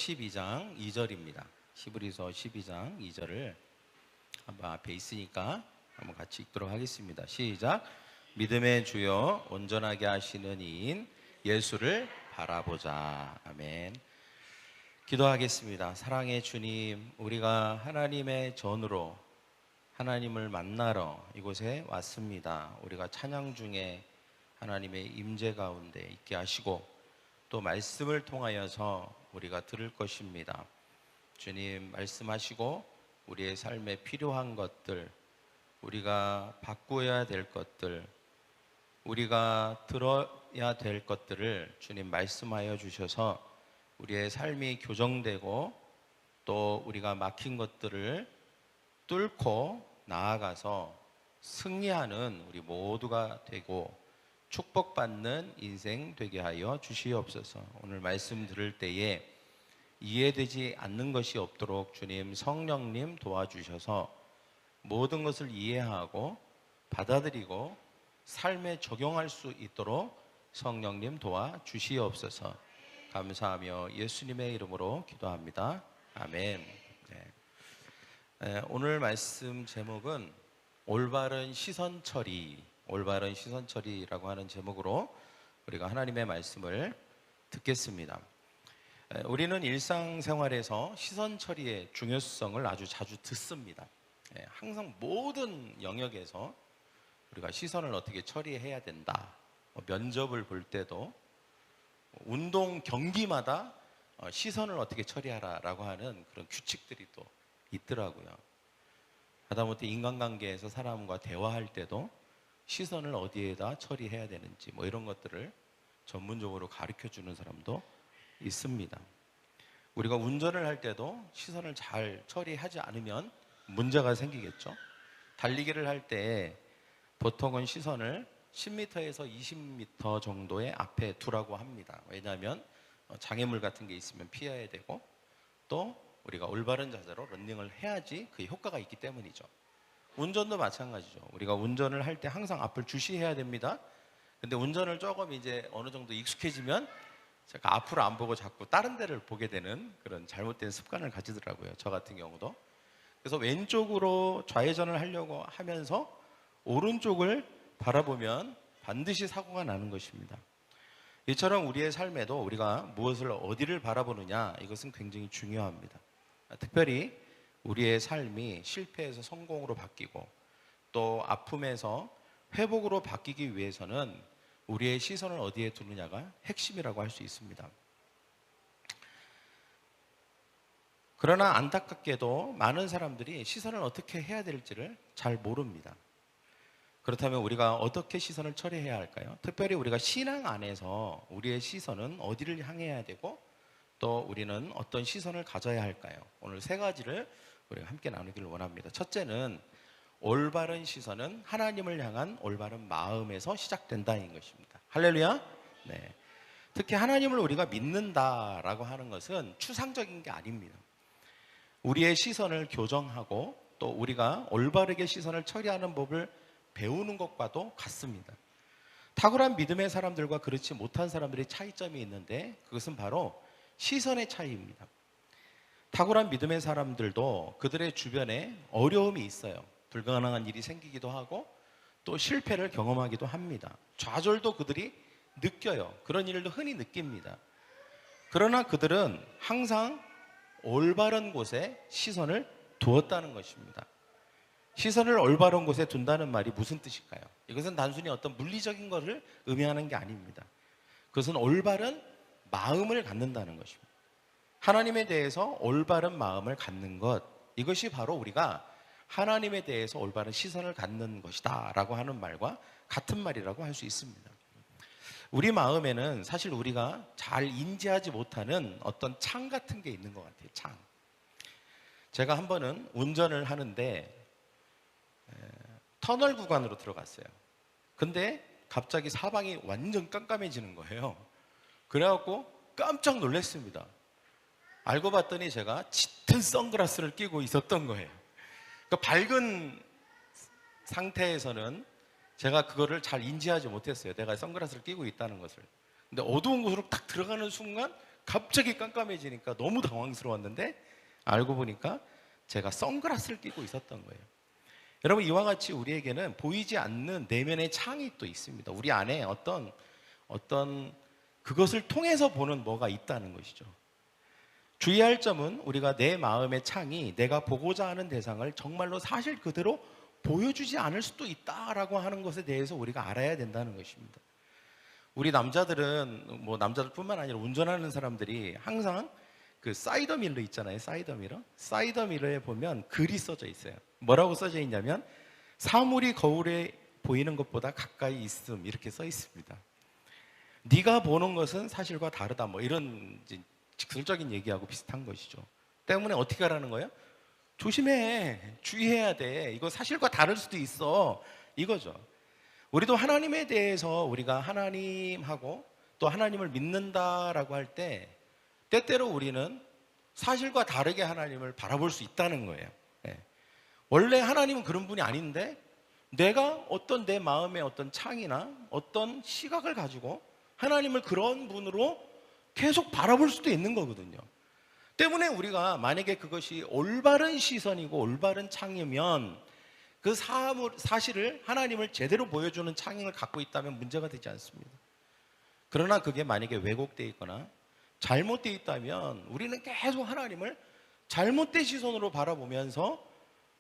12장 2절입니다. 히브리서 12장 2절을 한번 앞에 있으니까 한번 같이 읽도록 하겠습니다. 시작. 믿음의 주여 온전하게 하시는 이인 예수를 바라보자. 아멘. 기도하겠습니다. 사랑의 주님, 우리가 하나님의 전으로 하나님을 만나러 이곳에 왔습니다. 우리가 찬양 중에 하나님의 임재 가운데 있게 하시고 또 말씀을 통하여서 우리가 들을 것입니다. 주님 말씀하시고 우리의 삶에 필요한 것들, 우리가 바꾸어야 될 것들, 우리가 들어야 될 것들을 주님 말씀하여 주셔서 우리의 삶이 교정되고 또 우리가 막힌 것들을 뚫고 나아가서 승리하는 우리 모두가 되고 축복받는 인생 되게 하여 주시옵소서. 오늘 말씀 들을 때에 이해되지 않는 것이 없도록 주님 성령님 도와주셔서 모든 것을 이해하고 받아들이고 삶에 적용할 수 있도록 성령님 도와주시옵소서. 감사하며 예수님의 이름으로 기도합니다. 아멘. 오늘 말씀 제목은 올바른 시선 처리, 올바른 시선 처리라고 하는 제목으로 우리가 하나님의 말씀을 듣겠습니다. 우리는 일상생활에서 시선 처리의 중요성을 아주 자주 듣습니다. 항상 모든 영역에서 우리가 시선을 어떻게 처리해야 된다. 면접을 볼 때도 운동 경기마다 시선을 어떻게 처리하라라고 하는 그런 규칙들이 또 있더라고요. 하다못해 인간관계에서 사람과 대화할 때도 시선을 어디에다 처리해야 되는지 이런 것들을 전문적으로 가르쳐 주는 사람도 있습니다. 우리가 운전을 할 때도 시선을 잘 처리하지 않으면 문제가 생기겠죠. 달리기를 할 때 보통은 시선을 10m에서 20m 정도의 앞에 두라고 합니다. 왜냐하면 장애물 같은 게 있으면 피해야 되고 또 우리가 올바른 자세로 러닝을 해야지 그 효과가 있기 때문이죠. 운전도 마찬가지죠. 우리가 운전을 할 때 항상 앞을 주시해야 됩니다. 근데 운전을 조금 이제 어느 정도 익숙해지면 제가 앞으로 안 보고 자꾸 다른 데를 보게 되는 그런 잘못된 습관을 가지더라고요. 저 같은 경우도. 그래서 왼쪽으로 좌회전을 하려고 하면서 오른쪽을 바라보면 반드시 사고가 나는 것입니다. 이처럼 우리의 삶에도 우리가 무엇을 어디를 바라보느냐, 이것은 굉장히 중요합니다. 특별히 우리의 삶이 실패에서 성공으로 바뀌고 또 아픔에서 회복으로 바뀌기 위해서는 우리의 시선을 어디에 두느냐가 핵심이라고 할 수 있습니다. 그러나 안타깝게도 많은 사람들이 시선을 어떻게 해야 될지를 잘 모릅니다. 그렇다면 우리가 어떻게 시선을 처리해야 할까요? 특별히 우리가 신앙 안에서 우리의 시선은 어디를 향해야 되고 또 우리는 어떤 시선을 가져야 할까요? 오늘 세 가지를 우리가 함께 나누기를 원합니다. 첫째는 올바른 시선은 하나님을 향한 올바른 마음에서 시작된다는 것입니다. 할렐루야. 네. 특히 하나님을 우리가 믿는다라고 하는 것은 추상적인 게 아닙니다. 우리의 시선을 교정하고 또 우리가 올바르게 시선을 처리하는 법을 배우는 것과도 같습니다. 탁월한 믿음의 사람들과 그렇지 못한 사람들의 차이점이 있는데 그것은 바로 시선의 차이입니다. 탁월한 믿음의 사람들도 그들의 주변에 어려움이 있어요. 불가능한 일이 생기기도 하고 또 실패를 경험하기도 합니다. 좌절도 그들이 느껴요. 그런 일도 흔히 느낍니다. 그러나 그들은 항상 올바른 곳에 시선을 두었다는 것입니다. 시선을 올바른 곳에 둔다는 말이 무슨 뜻일까요? 이것은 단순히 어떤 물리적인 것을 의미하는 게 아닙니다. 그것은 올바른 마음을 갖는다는 것입니다. 하나님에 대해서 올바른 마음을 갖는 것, 이것이 바로 우리가 하나님에 대해서 올바른 시선을 갖는 것이다 라고 하는 말과 같은 말이라고 할 수 있습니다. 우리 마음에는 사실 우리가 잘 인지하지 못하는 어떤 창 같은 게 있는 것 같아요. 창. 제가 한 번은 운전을 하는데 터널 구간으로 들어갔어요. 근데 갑자기 사방이 완전 깜깜해지는 거예요. 그래갖고 깜짝 놀랐습니다. 알고 봤더니 제가 짙은 선글라스를 끼고 있었던 거예요. 그러니까 밝은 상태에서는 제가 그거를 잘 인지하지 못했어요. 내가 선글라스를 끼고 있다는 것을. 근데 어두운 곳으로 딱 들어가는 순간 갑자기 깜깜해지니까 너무 당황스러웠는데 알고 보니까 제가 선글라스를 끼고 있었던 거예요. 여러분, 이와 같이 우리에게는 보이지 않는 내면의 창이 또 있습니다. 우리 안에 어떤 그것을 통해서 보는 뭐가 있다는 것이죠. 주의할 점은 우리가 내 마음의 창이 내가 보고자 하는 대상을 정말로 사실 그대로 보여주지 않을 수도 있다라고 하는 것에 대해서 우리가 알아야 된다는 것입니다. 우리 남자들은, 뭐 남자들뿐만 아니라 운전하는 사람들이 항상 그 사이더 미러 있잖아요. 사이더 미러. 사이더 미러에 보면 글이 써져 있어요. 뭐라고 써져 있냐면 사물이 거울에 보이는 것보다 가까이 있음, 이렇게 써 있습니다. 네가 보는 것은 사실과 다르다, 뭐 이런 직설적인 얘기하고 비슷한 것이죠. 때문에 어떻게 하라는 거예요? 조심해, 주의해야 돼. 이거 사실과 다를 수도 있어, 이거죠. 우리도 하나님에 대해서 우리가 하나님하고 또 하나님을 믿는다라고 할 때 때때로 우리는 사실과 다르게 하나님을 바라볼 수 있다는 거예요. 원래 하나님은 그런 분이 아닌데 내가 어떤 내 마음의 어떤 창이나 어떤 시각을 가지고 하나님을 그런 분으로 계속 바라볼 수도 있는 거거든요. 때문에 우리가 만약에 그것이 올바른 시선이고 올바른 창이면 그 사실을 하나님을 제대로 보여주는 창을 갖고 있다면 문제가 되지 않습니다. 그러나 그게 만약에 왜곡되어 있거나 잘못되어 있다면 우리는 계속 하나님을 잘못된 시선으로 바라보면서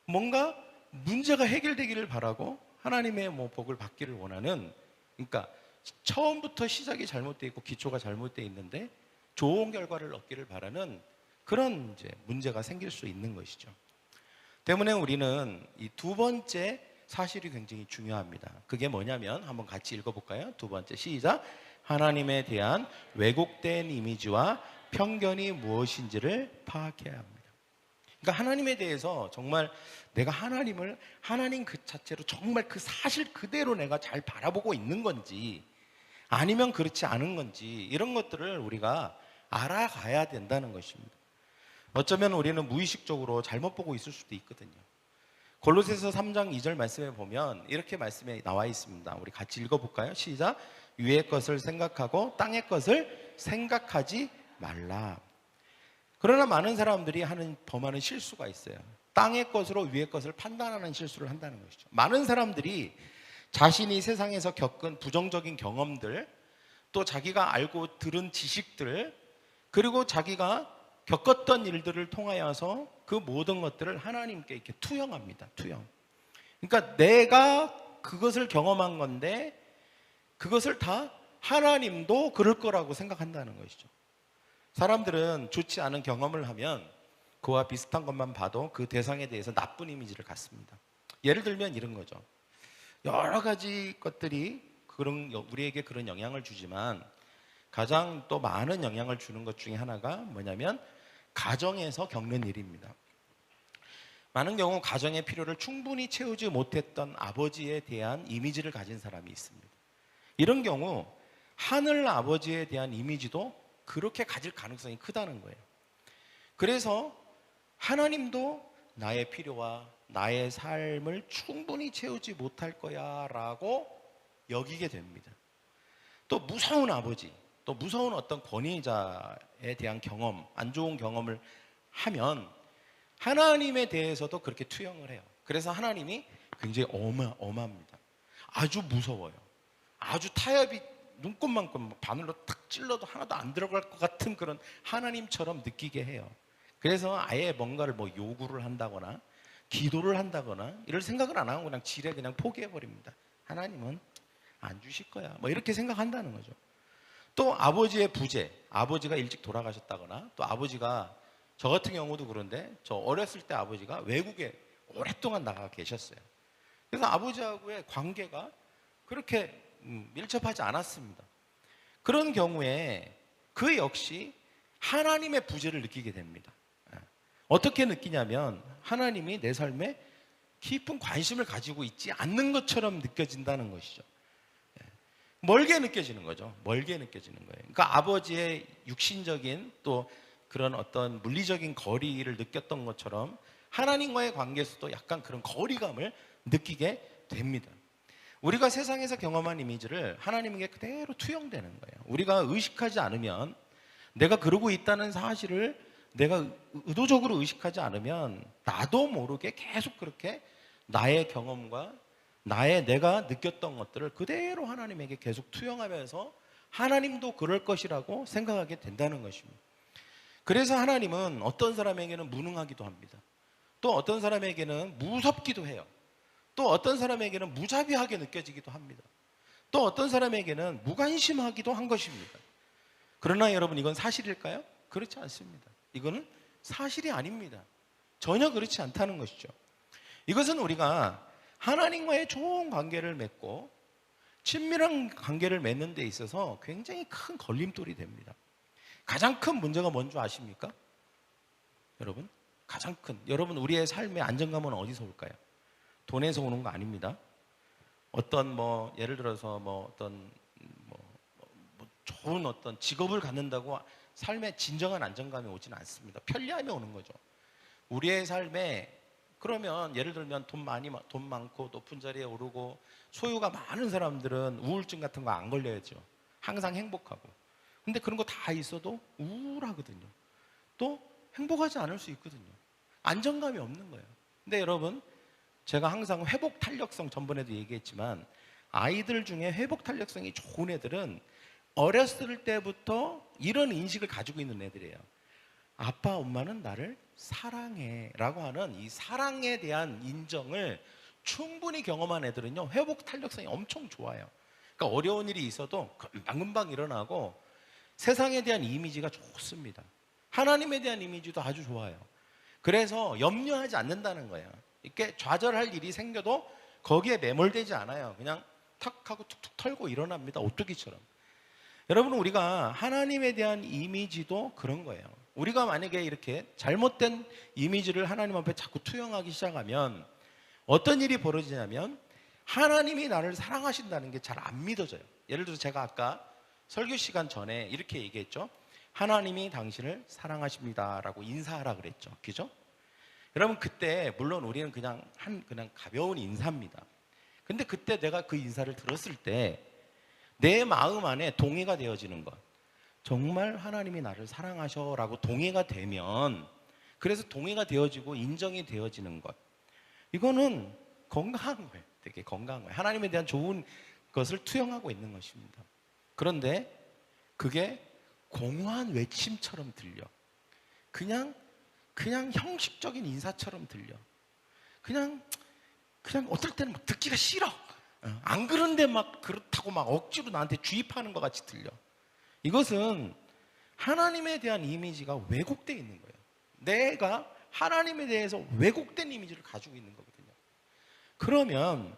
뭔가 문제가 해결되기를 바라고 하나님의 복을 받기를 원하는, 그러니까 처음부터 시작이 잘못되어 있고 기초가 잘못되어 있는데 좋은 결과를 얻기를 바라는 그런 문제가 생길 수 있는 것이죠. 때문에 우리는 이 두 번째 사실이 굉장히 중요합니다. 그게 뭐냐면 한번 같이 읽어볼까요? 두 번째, 시작. 하나님에 대한 왜곡된 이미지와 편견이 무엇인지를 파악해야 합니다. 그러니까 하나님에 대해서 정말 내가 하나님 그 자체로 정말 그 사실 그대로 내가 잘 바라보고 있는 건지 아니면 그렇지 않은 건지 이런 것들을 우리가 알아가야 된다는 것입니다. 어쩌면 우리는 무의식적으로 잘못 보고 있을 수도 있거든요. 골로새서 3장 2절 말씀에 보면 이렇게 말씀에 나와 있습니다. 우리 같이 읽어볼까요? 시작. 위의 것을 생각하고 땅의 것을 생각하지 말라. 그러나 많은 사람들이 범하는 실수가 있어요. 땅의 것으로 위의 것을 판단하는 실수를 한다는 것이죠. 많은 사람들이 자신이 세상에서 겪은 부정적인 경험들, 또 자기가 알고 들은 지식들, 그리고 자기가 겪었던 일들을 통하여서 그 모든 것들을 하나님께 이렇게 투영합니다. 투영. 그러니까 내가 그것을 경험한 건데 그것을 다 하나님도 그럴 거라고 생각한다는 것이죠. 사람들은 좋지 않은 경험을 하면 그와 비슷한 것만 봐도 그 대상에 대해서 나쁜 이미지를 갖습니다. 예를 들면 이런 거죠. 여러 가지 것들이 우리에게 그런 영향을 주지만 가장 또 많은 영향을 주는 것 중에 하나가 뭐냐면 가정에서 겪는 일입니다. 많은 경우 가정의 필요를 충분히 채우지 못했던 아버지에 대한 이미지를 가진 사람이 있습니다. 이런 경우 하늘 아버지에 대한 이미지도 그렇게 가질 가능성이 크다는 거예요. 그래서 하나님도 나의 필요와 나의 삶을 충분히 채우지 못할 거야 라고 여기게 됩니다. 또 무서운 아버지, 또 무서운 어떤 권위자에 대한 경험, 안 좋은 경험을 하면 하나님에 대해서도 그렇게 투영을 해요. 그래서 하나님이 굉장히 엄합니다. 아주 무서워요. 아주 타협이 눈곱만큼 바늘로 탁 찔러도 하나도 안 들어갈 것 같은 그런 하나님처럼 느끼게 해요. 그래서 아예 뭔가를 요구를 한다거나 기도를 한다거나 이럴 생각을 안 하고 그냥 지레 그냥 포기해버립니다. 하나님은 안 주실 거야, 이렇게 생각한다는 거죠. 또 아버지의 부재, 아버지가 일찍 돌아가셨다거나 또 아버지가, 저 같은 경우도 그런데 저 어렸을 때 아버지가 외국에 오랫동안 나가 계셨어요. 그래서 아버지하고의 관계가 그렇게 밀접하지 않았습니다. 그런 경우에 그 역시 하나님의 부재를 느끼게 됩니다. 어떻게 느끼냐면 하나님이 내 삶에 깊은 관심을 가지고 있지 않는 것처럼 느껴진다는 것이죠. 멀게 느껴지는 거죠. 멀게 느껴지는 거예요. 그러니까 아버지의 육신적인 또 그런 어떤 물리적인 거리를 느꼈던 것처럼 하나님과의 관계에서도 약간 그런 거리감을 느끼게 됩니다. 우리가 세상에서 경험한 이미지를 하나님에게 그대로 투영되는 거예요. 우리가 의식하지 않으면 내가 그러고 있다는 사실을 내가 의도적으로 의식하지 않으면 나도 모르게 계속 그렇게 나의 경험과 내가 느꼈던 것들을 그대로 하나님에게 계속 투영하면서 하나님도 그럴 것이라고 생각하게 된다는 것입니다. 그래서 하나님은 어떤 사람에게는 무능하기도 합니다. 또 어떤 사람에게는 무섭기도 해요. 또 어떤 사람에게는 무자비하게 느껴지기도 합니다. 또 어떤 사람에게는 무관심하기도 한 것입니다. 그러나 여러분, 이건 사실일까요? 그렇지 않습니다. 이거는 사실이 아닙니다. 전혀 그렇지 않다는 것이죠. 이것은 우리가 하나님과의 좋은 관계를 맺고 친밀한 관계를 맺는 데 있어서 굉장히 큰 걸림돌이 됩니다. 가장 큰 문제가 뭔지 아십니까? 여러분, 가장 큰, 여러분, 우리의 삶의 안정감은 어디서 올까요? 돈에서 오는 거 아닙니다. 어떤 예를 들어서 어떤 좋은 어떤 직업을 갖는다고 삶의 진정한 안정감이 오지는 않습니다. 편리함이 오는 거죠. 우리의 삶에, 그러면 예를 들면 돈 많고 높은 자리에 오르고 소유가 많은 사람들은 우울증 같은 거 안 걸려야죠. 항상 행복하고. 근데 그런 거 다 있어도 우울하거든요. 또 행복하지 않을 수 있거든요. 안정감이 없는 거예요. 근데 여러분, 제가 항상 회복 탄력성, 전번에도 얘기했지만 아이들 중에 회복 탄력성이 좋은 애들은 어렸을 때부터 이런 인식을 가지고 있는 애들이에요. 아빠, 엄마는 나를 사랑해 라고 하는 이 사랑에 대한 인정을 충분히 경험한 애들은요, 회복 탄력성이 엄청 좋아요. 그러니까 어려운 일이 있어도 금방 일어나고 세상에 대한 이미지가 좋습니다. 하나님에 대한 이미지도 아주 좋아요. 그래서 염려하지 않는다는 거예요. 이렇게 좌절할 일이 생겨도 거기에 매몰되지 않아요. 그냥 탁 하고 툭툭 털고 일어납니다. 오뚜기처럼. 여러분, 우리가 하나님에 대한 이미지도 그런 거예요. 우리가 만약에 이렇게 잘못된 이미지를 하나님 앞에 자꾸 투영하기 시작하면 어떤 일이 벌어지냐면 하나님이 나를 사랑하신다는 게 잘 안 믿어져요. 예를 들어서 제가 아까 설교 시간 전에 이렇게 얘기했죠. 하나님이 당신을 사랑하십니다 라고 인사하라 그랬죠. 그죠? 여러분, 그때 물론 우리는 그냥 가벼운 인사입니다. 근데 그때 내가 그 인사를 들었을 때 내 마음 안에 동의가 되어지는 것, 정말 하나님이 나를 사랑하셔 라고 동의가 되면, 그래서 동의가 되어지고 인정이 되어지는 것, 이거는 건강한 거예요. 되게 건강한 거예요. 하나님에 대한 좋은 것을 투영하고 있는 것입니다. 그런데 그게 공허한 외침처럼 들려. 그냥 형식적인 인사처럼 들려. 그냥 어떨 때는 막 듣기가 싫어. 안 그런데 막 그렇다고 막 억지로 나한테 주입하는 것 같이 들려. 이것은 하나님에 대한 이미지가 왜곡되어 있는 거예요. 내가 하나님에 대해서 왜곡된 이미지를 가지고 있는 거거든요. 그러면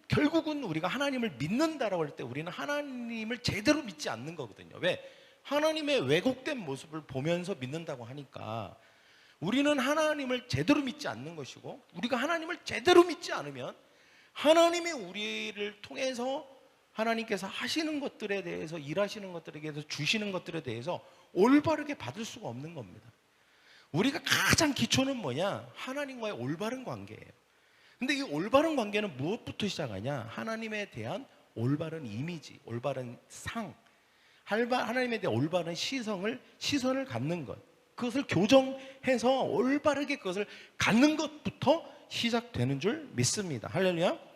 결국은 우리가 하나님을 믿는다라고 할 때 우리는 하나님을 제대로 믿지 않는 거거든요. 왜? 하나님의 왜곡된 모습을 보면서 믿는다고 하니까 우리는 하나님을 제대로 믿지 않는 것이고, 우리가 하나님을 제대로 믿지 않으면 하나님이 우리를 통해서 하나님께서 하시는 것들에 대해서, 일하시는 것들에 대해서, 주시는 것들에 대해서 올바르게 받을 수가 없는 겁니다. 우리가 가장 기초는 뭐냐? 하나님과의 올바른 관계예요. 근데 이 올바른 관계는 무엇부터 시작하냐? 하나님에 대한 올바른 이미지, 올바른 상, 하나님에 대한 올바른 시선을 갖는 것, 그것을 교정해서 올바르게 그것을 갖는 것부터 시작되는 줄 믿습니다. 할렐루야.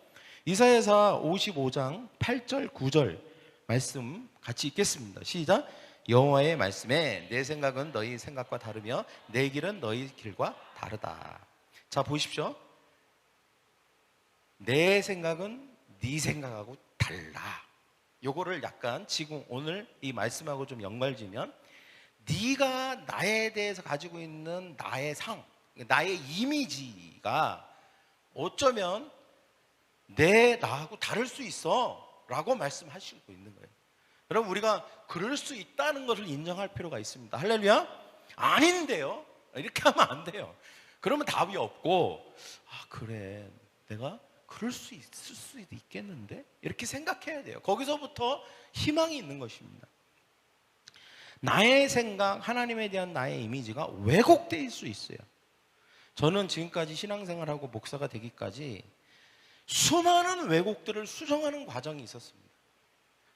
이사야서 55장 8절 9절 말씀 같이 읽겠습니다. 시작. 여호와의 말씀에 내 생각은 너희 생각과 다르며 내 길은 너희 길과 다르다. 자, 보십시오. 내 생각은 네 생각하고 달라. 요거를 약간 지금 오늘 이 말씀하고 좀 연결지면, 네가 나에 대해서 가지고 있는 나의 나의 이미지가 어쩌면 나하고 다를 수 있어 라고 말씀하시고 있는 거예요. 여러분, 우리가 그럴 수 있다는 것을 인정할 필요가 있습니다. 할렐루야. 아닌데요, 이렇게 하면 안 돼요. 그러면 답이 없고, 그래, 내가 그럴 수 있을 수도 있겠는데, 이렇게 생각해야 돼요. 거기서부터 희망이 있는 것입니다. 나의 생각, 하나님에 대한 나의 이미지가 왜곡될 수 있어요. 저는 지금까지 신앙생활하고 목사가 되기까지 수많은 왜곡들을 수정하는 과정이 있었습니다.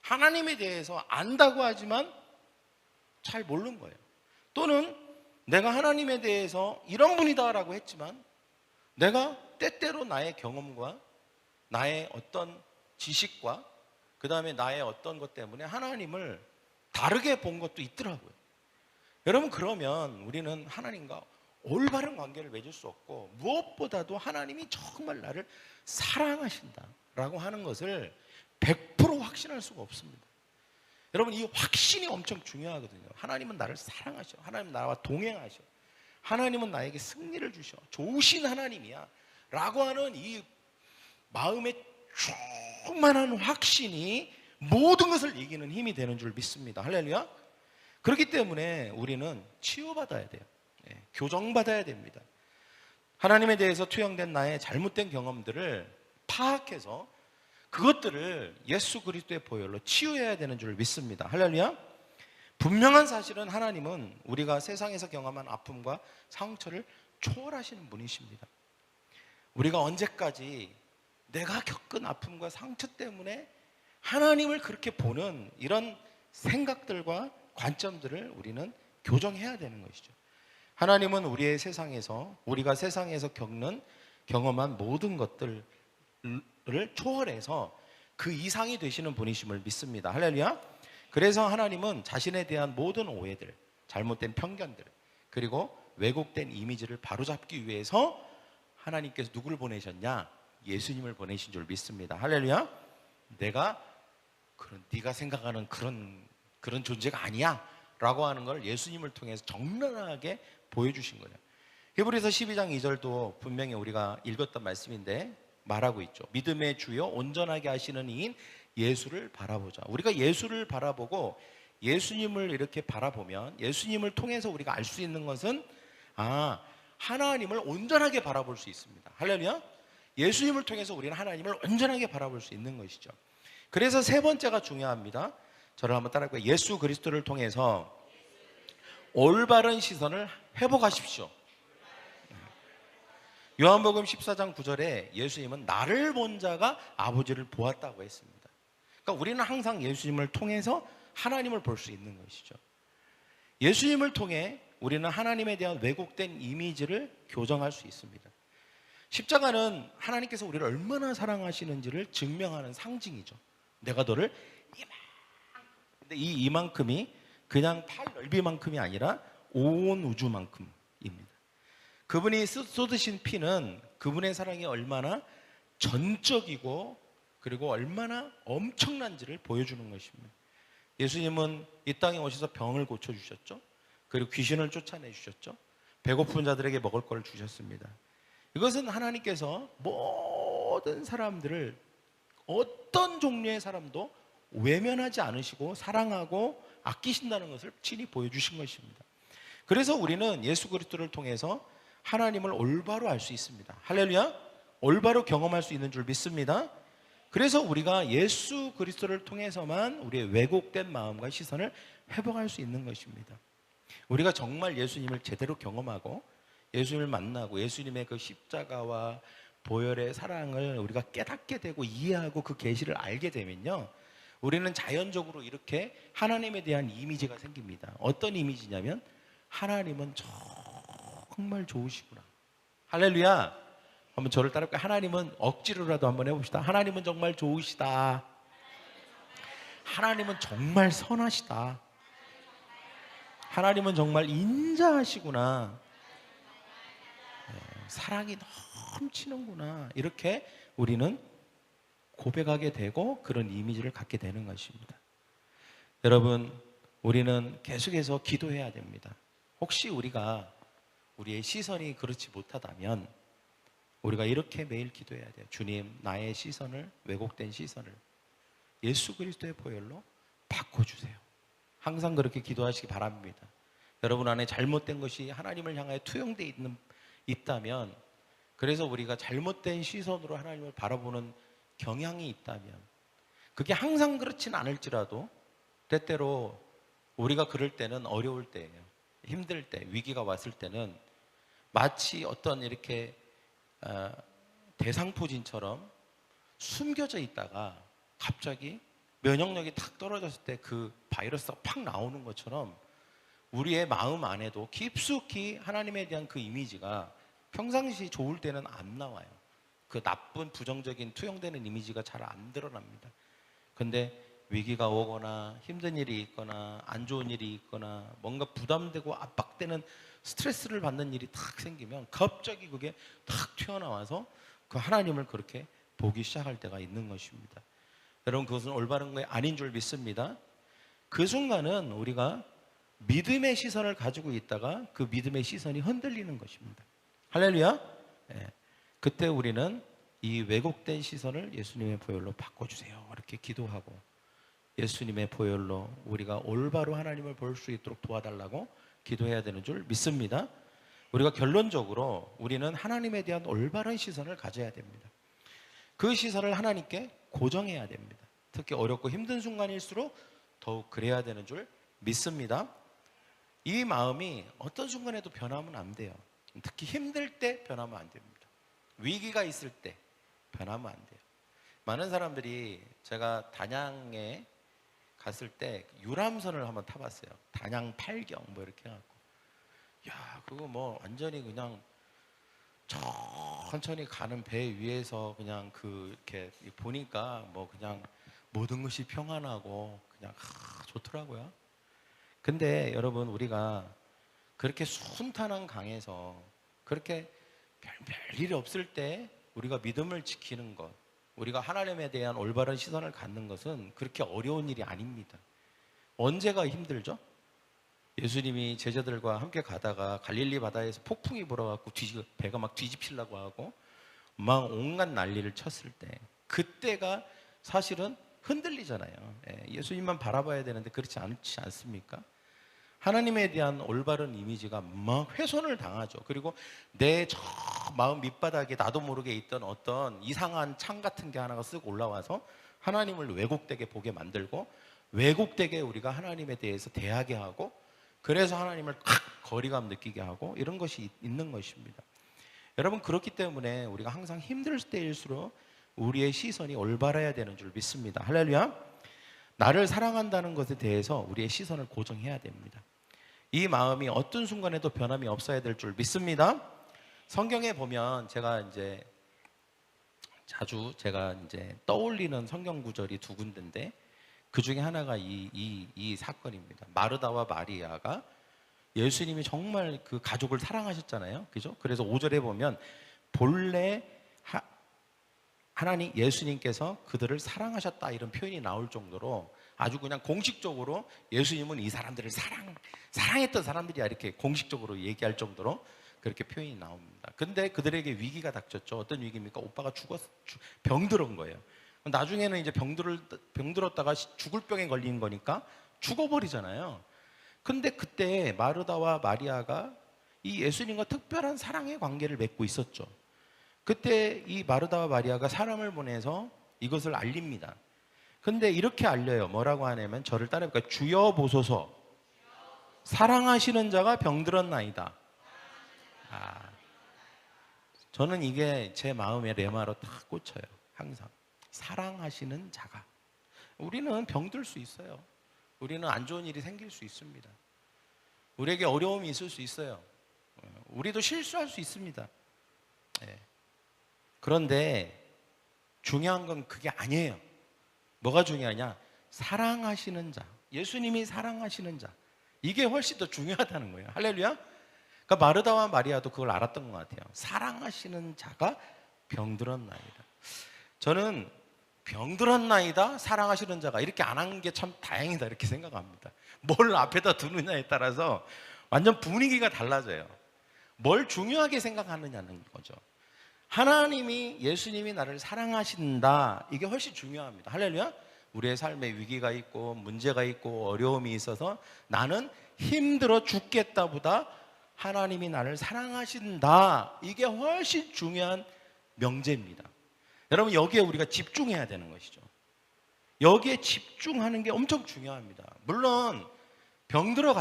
하나님에 대해서 안다고 하지만 잘 모르는 거예요. 또는 내가 하나님에 대해서 이런 분이다라고 했지만 내가 때때로 나의 경험과 나의 어떤 지식과 그 다음에 나의 어떤 것 때문에 하나님을 다르게 본 것도 있더라고요. 여러분, 그러면 우리는 하나님과 올바른 관계를 맺을 수 없고, 무엇보다도 하나님이 정말 나를 사랑하신다라고 하는 것을 100% 확신할 수가 없습니다. 여러분, 이 확신이 엄청 중요하거든요. 하나님은 나를 사랑하셔. 하나님은 나와 동행하셔. 하나님은 나에게 승리를 주셔. 좋으신 하나님이야 라고 하는 이 마음의 충만한 확신이 모든 것을 이기는 힘이 되는 줄 믿습니다. 할렐루야. 그렇기 때문에 우리는 치유받아야 돼요. 교정받아야 됩니다. 하나님에 대해서 투영된 나의 잘못된 경험들을 파악해서 그것들을 예수 그리스도의 보혈로 치유해야 되는 줄 믿습니다. 할렐루야. 분명한 사실은 하나님은 우리가 세상에서 경험한 아픔과 상처를 초월하시는 분이십니다. 우리가 언제까지 내가 겪은 아픔과 상처 때문에 하나님을 그렇게 보는 이런 생각들과 관점들을 우리는 교정해야 되는 것이죠. 하나님은 우리의 세상에서, 우리가 세상에서 겪는 경험한 모든 것들을 초월해서 그 이상이 되시는 분이심을 믿습니다. 할렐루야. 그래서 하나님은 자신에 대한 모든 오해들, 잘못된 편견들, 그리고 왜곡된 이미지를 바로잡기 위해서 하나님께서 누구를 보내셨냐? 예수님을 보내신 줄 믿습니다. 할렐루야. 내가 네가 생각하는 그런 존재가 아니야 라고 하는 걸 예수님을 통해서 적나라하게 보여주신 거예요. 히브리서 12장 2절도 분명히 우리가 읽었던 말씀인데 말하고 있죠. 믿음의 주요 온전하게 하시는 이인 예수를 바라보자. 우리가 예수를 바라보고 예수님을 이렇게 바라보면, 예수님을 통해서 우리가 알 수 있는 것은 하나님을 온전하게 바라볼 수 있습니다. 할렐루야. 예수님을 통해서 우리는 하나님을 온전하게 바라볼 수 있는 것이죠. 그래서 세 번째가 중요합니다. 저를 한번 따라할까요? 예수 그리스도를 통해서 올바른 시선을 회복하십시오. 요한복음 14장 9절에 예수님은 나를 본 자가 아버지를 보았다고 했습니다. 그러니까 우리는 항상 예수님을 통해서 하나님을 볼 수 있는 것이죠. 예수님을 통해 우리는 하나님에 대한 왜곡된 이미지를 교정할 수 있습니다. 십자가는 하나님께서 우리를 얼마나 사랑하시는지를 증명하는 상징이죠. 내가 너를 근데 이만큼이 그냥 팔 넓이만큼이 아니라 온 우주만큼입니다. 그분이 쏟으신 피는 그분의 사랑이 얼마나 전적이고 그리고 얼마나 엄청난지를 보여주는 것입니다. 예수님은 이 땅에 오셔서 병을 고쳐주셨죠. 그리고 귀신을 쫓아내주셨죠. 배고픈 자들에게 먹을 걸 주셨습니다. 이것은 하나님께서 모든 사람들을, 어떤 종류의 사람도 외면하지 않으시고 사랑하고 아끼신다는 것을 친히 보여주신 것입니다. 그래서 우리는 예수 그리스도를 통해서 하나님을 올바로 알 수 있습니다. 할렐루야. 올바로 경험할 수 있는 줄 믿습니다. 그래서 우리가 예수 그리스도를 통해서만 우리의 왜곡된 마음과 시선을 회복할 수 있는 것입니다. 우리가 정말 예수님을 제대로 경험하고 예수님을 만나고 예수님의 그 십자가와 보혈의 사랑을 우리가 깨닫게 되고 이해하고 그 계시를 알게 되면요, 우리는 자연적으로 이렇게 하나님에 대한 이미지가 생깁니다. 어떤 이미지냐면 하나님은 정말 좋으시구나. 할렐루야. 한번 저를 따라할까요? 하나님은 억지로라도 한번 해봅시다. 하나님은 정말 좋으시다. 하나님은 정말 선하시다. 하나님은 정말 인자하시구나. 사랑이 넘치는구나. 이렇게 우리는 고백하게 되고 그런 이미지를 갖게 되는 것입니다. 여러분, 우리는 계속해서 기도해야 됩니다. 혹시 우리가 우리의 시선이 그렇지 못하다면 우리가 이렇게 매일 기도해야 돼요. 주님, 나의 시선을, 왜곡된 시선을 예수 그리스도의 보혈로 바꿔주세요. 항상 그렇게 기도하시기 바랍니다. 여러분 안에 잘못된 것이 하나님을 향하여 투영되어 있다면, 그래서 우리가 잘못된 시선으로 하나님을 바라보는 경향이 있다면, 그게 항상 그렇진 않을지라도 때때로 우리가 그럴 때는, 어려울 때예요. 힘들 때, 위기가 왔을 때는 마치 어떤 이렇게 대상포진처럼 숨겨져 있다가 갑자기 면역력이 탁 떨어졌을 때 그 바이러스가 팍 나오는 것처럼 우리의 마음 안에도 깊숙이 하나님에 대한 그 이미지가 평상시 좋을 때는 안 나와요. 그 나쁜 부정적인 투영되는 이미지가 잘 안 드러납니다. 근데 위기가 오거나 힘든 일이 있거나 안 좋은 일이 있거나 뭔가 부담되고 압박되는 스트레스를 받는 일이 탁 생기면 갑자기 그게 탁 튀어나와서 그 하나님을 그렇게 보기 시작할 때가 있는 것입니다. 여러분, 그것은 올바른 게 아닌 줄 믿습니다. 그 순간은 우리가 믿음의 시선을 가지고 있다가 그 믿음의 시선이 흔들리는 것입니다. 할렐루야. 예. 그때 우리는 이 왜곡된 시선을 예수님의 보혈로 바꿔주세요, 이렇게 기도하고, 예수님의 보혈로 우리가 올바로 하나님을 볼 수 있도록 도와달라고 기도해야 되는 줄 믿습니다. 우리가 결론적으로 우리는 하나님에 대한 올바른 시선을 가져야 됩니다. 그 시선을 하나님께 고정해야 됩니다. 특히 어렵고 힘든 순간일수록 더욱 그래야 되는 줄 믿습니다. 이 마음이 어떤 순간에도 변하면 안 돼요. 특히 힘들 때 변하면 안 됩니다. 위기가 있을 때 변하면 안 돼요. 많은 사람들이, 제가 단양에 갔을 때 유람선을 한번 타봤어요. 단양 8경 뭐 이렇게 해갖고, 야, 그거 뭐 완전히 그냥 천천히 가는 배 위에서 그냥 이렇게 보니까 뭐 그냥 모든 것이 평안하고 그냥 좋더라고요. 근데 여러분, 우리가 그렇게 순탄한 강에서 그렇게 별일이 없을 때 우리가 믿음을 지키는 것, 우리가 하나님에 대한 올바른 시선을 갖는 것은 그렇게 어려운 일이 아닙니다. 언제가 힘들죠? 예수님이 제자들과 함께 가다가 갈릴리 바다에서 폭풍이 불어갖고 배가 막 뒤집히려고 하고 막 온갖 난리를 쳤을 때, 그때가 사실은 흔들리잖아요. 예수님만 바라봐야 되는데 그렇지 않지 않습니까? 하나님에 대한 올바른 이미지가 막 훼손을 당하죠. 그리고 내 저 마음 밑바닥에 나도 모르게 있던 어떤 이상한 창 같은 게 하나가 쓱 올라와서 하나님을 왜곡되게 보게 만들고, 왜곡되게 우리가 하나님에 대해서 대하게 하고, 그래서 하나님을 탁 거리감 느끼게 하고, 이런 것이 있는 것입니다. 여러분, 그렇기 때문에 우리가 항상 힘들 때일수록 우리의 시선이 올바라야 되는 줄 믿습니다. 할렐루야. 나를 사랑한다는 것에 대해서 우리의 시선을 고정해야 됩니다. 이 마음이 어떤 순간에도 변함이 없어야 될 줄 믿습니다. 성경에 보면 제가 자주 떠올리는 성경 구절이 두 군데인데, 그 중에 하나가 이 사건입니다. 마르다와 마리아가, 예수님이 정말 그 가족을 사랑하셨잖아요. 그죠? 그래서 5절에 보면 본래 하나님 예수님께서 그들을 사랑하셨다, 이런 표현이 나올 정도로 아주 그냥 공식적으로 예수님은 이 사람들을 사랑했던 사람들이야, 이렇게 공식적으로 얘기할 정도로 그렇게 표현이 나옵니다. 근데 그들에게 위기가 닥쳤죠. 어떤 위기입니까? 오빠가 병들은 거예요. 나중에는 이제 병들었다가 죽을 병에 걸린 거니까 죽어버리잖아요. 근데 그때 마르다와 마리아가 이 예수님과 특별한 사랑의 관계를 맺고 있었죠. 그때 이 마르다와 마리아가 사람을 보내서 이것을 알립니다. 근데 이렇게 알려요. 뭐라고 하냐면, 저를 따라해볼까요? 주여 보소서, 사랑하시는 자가 병들었나이다. 저는 이게 제 마음의 레마로 딱 꽂혀요. 항상 사랑하시는 자가. 우리는 병들 수 있어요. 우리는 안 좋은 일이 생길 수 있습니다. 우리에게 어려움이 있을 수 있어요. 우리도 실수할 수 있습니다. 그런데 중요한 건 그게 아니에요. 뭐가 중요하냐? 사랑하시는 자, 예수님이 사랑하시는 자, 이게 훨씬 더 중요하다는 거예요. 할렐루야. 그러니까 마르다와 마리아도 그걸 알았던 것 같아요. 사랑하시는 자가 병들었나이다. 저는 병들었나이다, 사랑하시는 자가, 이렇게 안 한 게 참 다행이다, 이렇게 생각합니다. 뭘 앞에다 두느냐에 따라서 완전 분위기가 달라져요. 뭘 중요하게 생각하느냐는 거죠. 하나님이, 예수님이 나를 사랑하신다, 이게 훨씬 중요합니다. 할렐루야. 우리의 삶에 위기가 있고 문제가 있고 어려움이 있어서 나는 힘들어 죽겠다 보다 하나님이 나를 사랑하신다, 이게 훨씬 중요한 명제입니다. 여러분, 여기에 우리가 집중해야 되는 것이죠. 여기에 집중하는 게 엄청 중요합니다. 물론 병들어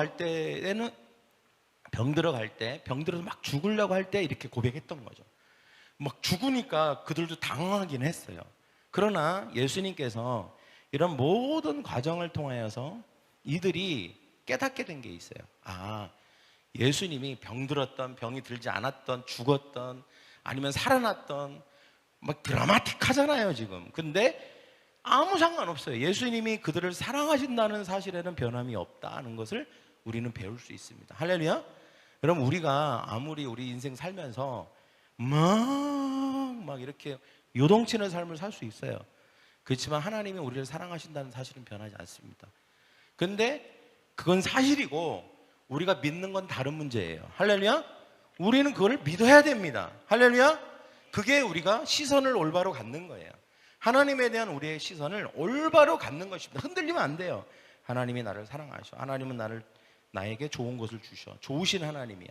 병들어서 막 죽으려고 할 때 이렇게 고백했던 거죠. 막 죽으니까 그들도 당황하긴 했어요. 그러나 예수님께서 이런 모든 과정을 통하여서 이들이 깨닫게 된 게 있어요. 아, 예수님이 병들었던, 병이 들지 않았던, 죽었던, 아니면 살아났던, 막 드라마틱하잖아요 지금. 근데 아무 상관없어요. 예수님이 그들을 사랑하신다는 사실에는 변함이 없다는 것을 우리는 배울 수 있습니다. 할렐루야. 여러분, 우리가 아무리 우리 인생 살면서 막 이렇게 요동치는 삶을 살 수 있어요. 그렇지만 하나님이 우리를 사랑하신다는 사실은 변하지 않습니다. 근데 그건 사실이고 우리가 믿는 건 다른 문제예요. 할렐루야. 우리는 그걸 믿어야 됩니다. 할렐루야. 그게 우리가 시선을 올바로 갖는 거예요. 하나님에 대한 우리의 시선을 올바로 갖는 것입니다. 흔들리면 안 돼요. 하나님이 나를 사랑하셔. 하나님은 나에게 좋은 것을 주셔. 좋으신 하나님이야.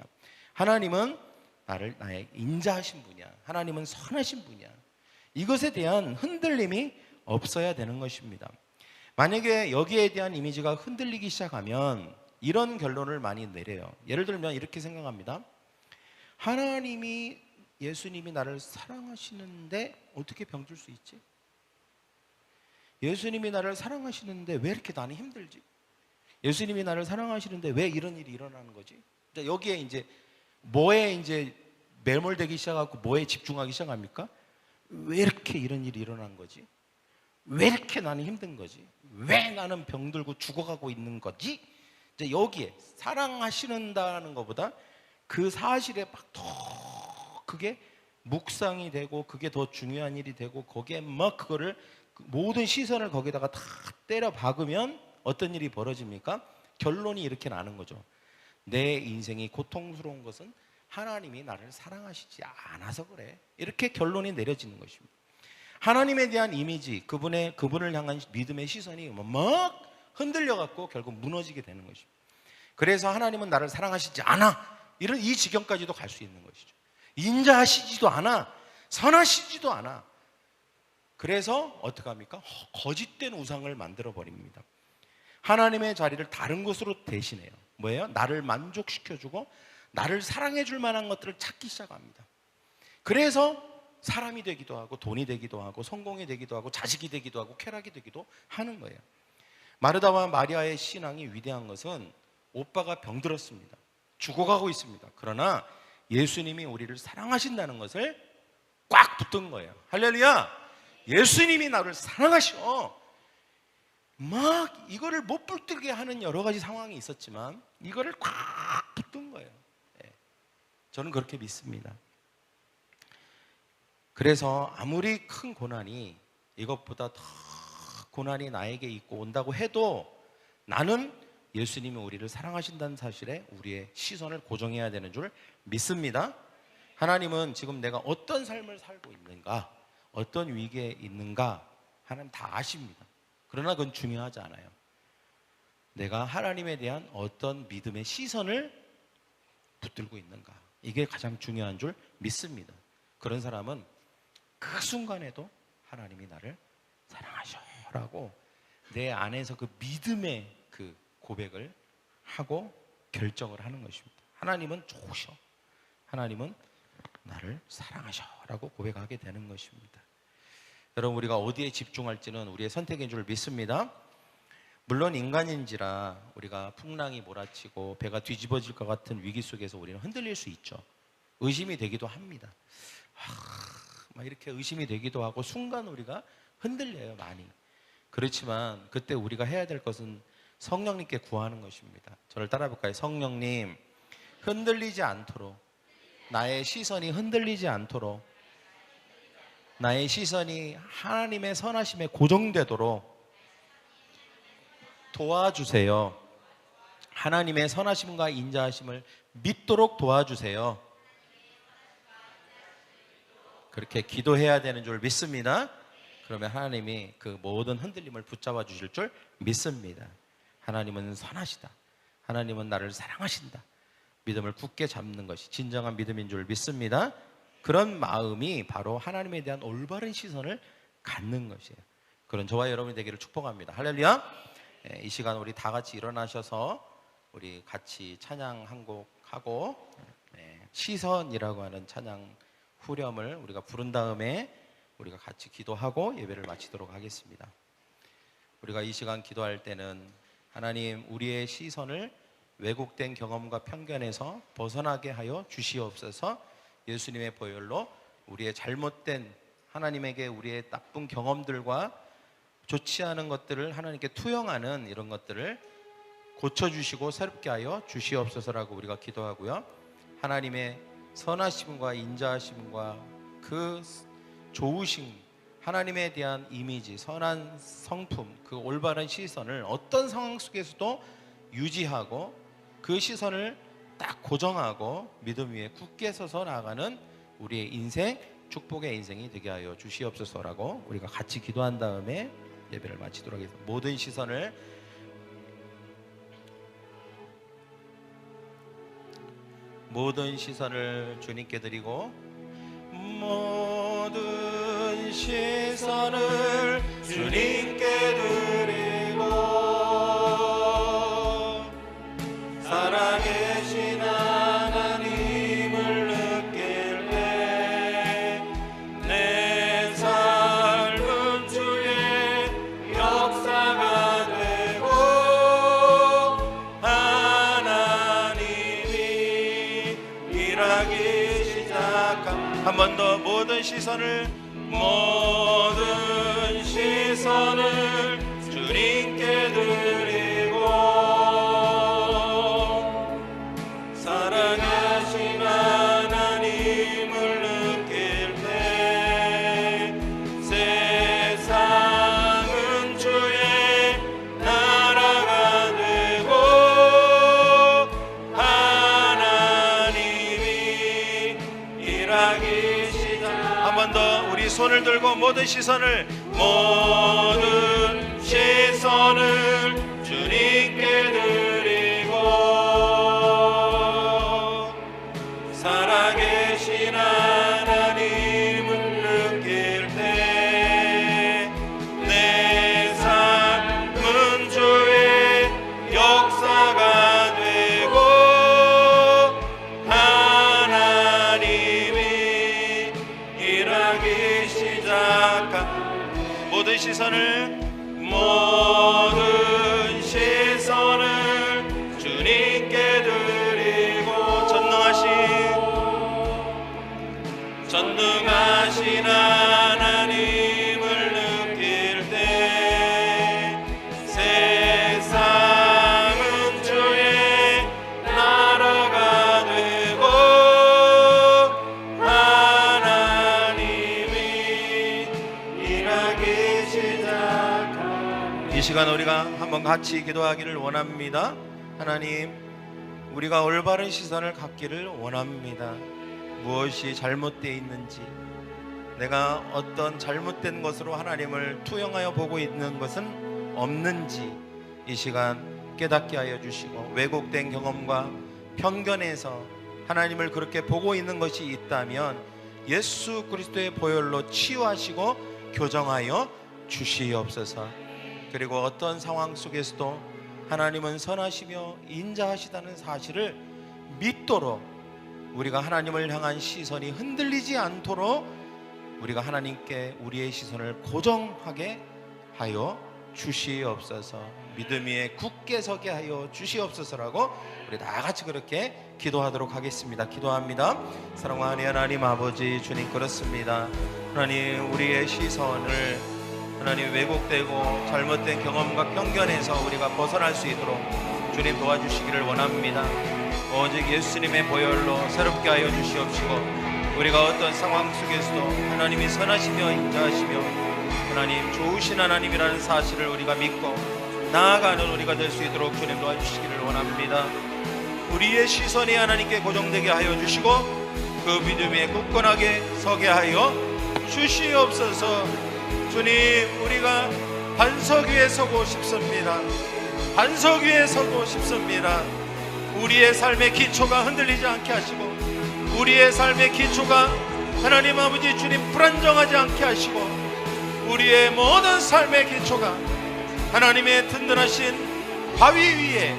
하나님은 나의 인자하신 분이야. 하나님은 선하신 분이야. 이것에 대한 흔들림이 없어야 되는 것입니다. 만약에 여기에 대한 이미지가 흔들리기 시작하면 이런 결론을 많이 내려요. 예를 들면 이렇게 생각합니다. 예수님이 나를 사랑하시는데 어떻게 병들 수 있지? 예수님이 나를 사랑하시는데 왜 이렇게 나는 힘들지? 예수님이 나를 사랑하시는데 왜 이런 일이 일어나는 거지? 여기에 이제 뭐에 이제 매몰되기 시작하고 뭐에 집중하기 시작합니까? 왜 이렇게 이런 일이 일어난 거지? 왜 이렇게 나는 힘든 거지? 왜 나는 병들고 죽어가고 있는 거지? 이제 여기에 사랑하시는다는 것보다 그 사실에 막 더 그게 묵상이 되고 그게 더 중요한 일이 되고 거기에 막 그거를 모든 시선을 거기다가 다 때려 박으면 어떤 일이 벌어집니까? 결론이 이렇게 나는 거죠. 내 인생이 고통스러운 것은 하나님이 나를 사랑하시지 않아서 그래. 이렇게 결론이 내려지는 것입니다. 하나님에 대한 이미지, 그분을 향한 믿음의 시선이 막 흔들려 갖고 결국 무너지게 되는 것입니다. 그래서 하나님은 나를 사랑하시지 않아. 이런 이 지경까지도 갈 수 있는 것이죠. 인자하시지도 않아. 선하시지도 않아. 그래서 어떻게 합니까? 거짓된 우상을 만들어 버립니다. 하나님의 자리를 다른 것으로 대신해요. 뭐예요? 나를 만족시켜주고 나를 사랑해줄 만한 것들을 찾기 시작합니다. 그래서 사람이 되기도 하고 돈이 되기도 하고 성공이 되기도 하고 자식이 되기도 하고 쾌락이 되기도 하는 거예요. 마르다와 마리아의 신앙이 위대한 것은 오빠가 병들었습니다. 죽어가고 있습니다. 그러나 예수님이 우리를 사랑하신다는 것을 꽉 붙든 거예요. 할렐루야. 예수님이 나를 사랑하셔. 막 이거를 못 붙들게 하는 여러 가지 상황이 있었지만 이거를 꽉 붙든 거예요. 저는 그렇게 믿습니다. 그래서 아무리 큰 고난이 이것보다 더 고난이 나에게 있고 온다고 해도 나는 예수님이 우리를 사랑하신다는 사실에 우리의 시선을 고정해야 되는 줄 믿습니다. 하나님은 지금 내가 어떤 삶을 살고 있는가, 어떤 위기에 있는가 하나님 다 아십니다. 그러나 그건 중요하지 않아요. 내가 하나님에 대한 어떤 믿음의 시선을 붙들고 있는가, 이게 가장 중요한 줄 믿습니다. 그런 사람은 그 순간에도 하나님이 나를 사랑하셔라고 내 안에서 그 믿음의 그 고백을 하고 결정을 하는 것입니다. 하나님은 좋으셔. 하나님은 나를 사랑하셔라고 고백하게 되는 것입니다. 여러분, 우리가 어디에 집중할지는 우리의 선택인 줄 믿습니다. 물론 인간인지라 우리가 풍랑이 몰아치고 배가 뒤집어질 것 같은 위기 속에서 우리는 흔들릴 수 있죠. 의심이 되기도 합니다. 막 이렇게 의심이 되기도 하고 순간 우리가 흔들려요, 많이. 그렇지만 그때 우리가 해야 될 것은 성령님께 구하는 것입니다. 저를 따라 볼까요? 성령님, 흔들리지 않도록, 나의 시선이 흔들리지 않도록, 나의 시선이 하나님의 선하심에 고정되도록 도와주세요. 하나님의 선하심과 인자하심을 믿도록 도와주세요. 그렇게 기도해야 되는 줄 믿습니다. 그러면 하나님이 그 모든 흔들림을 붙잡아 주실 줄 믿습니다. 하나님은 선하시다. 하나님은 나를 사랑하신다. 믿음을 굳게 잡는 것이 진정한 믿음인 줄 믿습니다. 그런 마음이 바로 하나님에 대한 올바른 시선을 갖는 것이에요. 그런 저와 여러분이 되기를 축복합니다. 할렐루야. 이 시간 우리 다 같이 일어나셔서 우리 같이 찬양 한 곡 하고 시선이라고 하는 찬양 후렴을 우리가 부른 다음에 우리가 같이 기도하고 예배를 마치도록 하겠습니다. 우리가 이 시간 기도할 때는 하나님, 우리의 시선을 왜곡된 경험과 편견에서 벗어나게 하여 주시옵소서. 예수님의 보혈로 우리의 잘못된, 하나님에게 우리의 나쁜 경험들과 좋지 않은 것들을 하나님께 투영하는 이런 것들을 고쳐주시고 새롭게 하여 주시옵소서라고 우리가 기도하고요. 하나님의 선하심과 인자하심과 그 좋으심, 하나님에 대한 이미지, 선한 성품, 그 올바른 시선을 어떤 상황 속에서도 유지하고 그 시선을 딱 고정하고 믿음 위에 굳게 서서 나아가는 우리의 인생, 축복의 인생이 되게 하여 주시옵소서라고 우리가 같이 기도한 다음에 예배를 마치도록 하겠습니다. 모든 시선을 주님께 드리고, 모든 시선을 주님께 드리고, 살아계신 하나님을 느낄 때 내 삶은 주의 역사가 되고 하나님이 일하기 시작한. 한 번 더 모든 시선을 주님께 드리고, 살아계신 하나님을 느낄 때 세상은 주의 나라가 되고 하나님이 일하기 시작. 한 번 더 우리 손을 들고 모든 시선을 주님께 드리고, 살아계신 하나님을 느낄 때 내 삶은 주의 역사가 되고 하나님이 일하기 시작한. 모든 시선을 주님께 드리고, 전능하신 하나님을 느낄 때 세상은 주의 나라가 되고 하나님이 일하기 시작한. 이 시간 우리가 한번 같이 기도하기를 원합니다. 하나님, 우리가 올바른 시선을 갖기를 원합니다. 무엇이 잘못되어 있는지, 내가 어떤 잘못된 것으로 하나님을 투영하여 보고 있는 것은 없는지 이 시간 깨닫게 하여 주시고, 왜곡된 경험과 편견에서 하나님을 그렇게 보고 있는 것이 있다면 예수 그리스도의 보혈로 치유하시고 교정하여 주시옵소서. 그리고 어떤 상황 속에서도 하나님은 선하시며 인자하시다는 사실을 믿도록 우리가 하나님을 향한 시선이 흔들리지 않도록 우리가 하나님께 우리의 시선을 고정하게 하여 주시옵소서. 믿음 위에 굳게 서게 하여 주시옵소서라고 우리 다 같이 그렇게 기도하도록 하겠습니다. 기도합니다. 사랑하는 하나님 아버지, 주님, 그렇습니다. 하나님, 우리의 시선을 하나님 왜곡되고 잘못된 경험과 편견에서 우리가 벗어날 수 있도록 주님 도와주시기를 원합니다. 오직 예수님의 보혈로 새롭게 하여 주시옵시고, 우리가 어떤 상황 속에서도 하나님이 선하시며 인자하시며 하나님 좋으신 하나님이라는 사실을 우리가 믿고 나아가는 우리가 될 수 있도록 주님 도와주시기를 원합니다. 우리의 시선이 하나님께 고정되게 하여 주시고 그 믿음 위에 굳건하게 서게 하여 주시옵소서. 주님, 우리가 반석 위에 서고 싶습니다. 반석 위에 서고 싶습니다. 우리의 삶의 기초가 흔들리지 않게 하시고, 우리의 삶의 기초가 하나님 아버지 주님 불안정하지 않게 하시고, 우리의 모든 삶의 기초가 하나님의 든든하신 바위 위에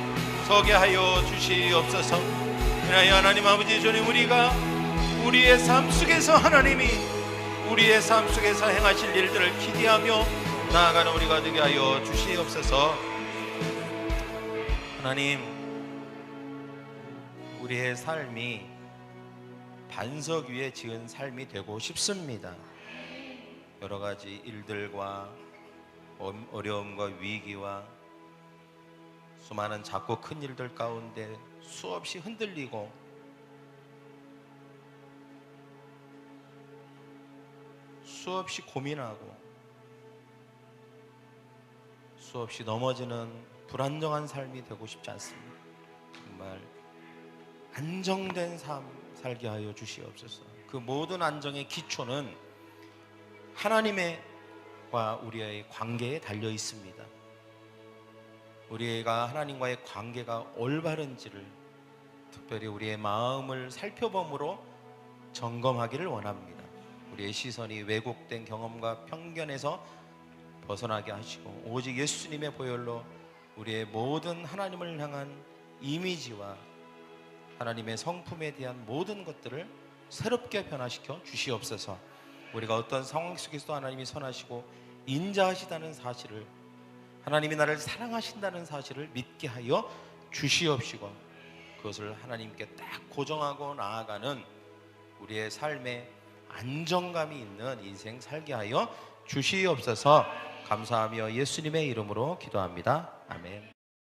서게 하여 주시옵소서. 하나님 아버지 주님, 우리가 우리의 삶 속에서 하나님이 우리의 삶 속에서 행하실 일들을 기대하며 나아가는 우리가 되게 하여 주시옵소서. 하나님, 우리의 삶이 반석 위에 지은 삶이 되고 싶습니다. 여러 가지 일들과 어려움과 위기와 수많은 작고 큰 일들 가운데 수없이 흔들리고 수없이 고민하고 수없이 넘어지는 불안정한 삶이 되고 싶지 않습니다. 정말 안정된 삶 살게 하여 주시옵소서. 그 모든 안정의 기초는 하나님과 우리의 관계에 달려 있습니다. 우리가 하나님과의 관계가 올바른지를 특별히 우리의 마음을 살펴봄으로 점검하기를 원합니다. 우리의 시선이 왜곡된 경험과 편견에서 벗어나게 하시고 오직 예수님의 보혈로 우리의 모든 하나님을 향한 이미지와 하나님의 성품에 대한 모든 것들을 새롭게 변화시켜 주시옵소서. 우리가 어떤 상황 속에서도 하나님이 선하시고 인자하시다는 사실을, 하나님이 나를 사랑하신다는 사실을 믿게 하여 주시옵시고 그것을 하나님께 딱 고정하고 나아가는 우리의 삶에 안정감이 있는 인생 살게 하여 주시옵소서. 감사하며 예수님의 이름으로 기도합니다. 아멘.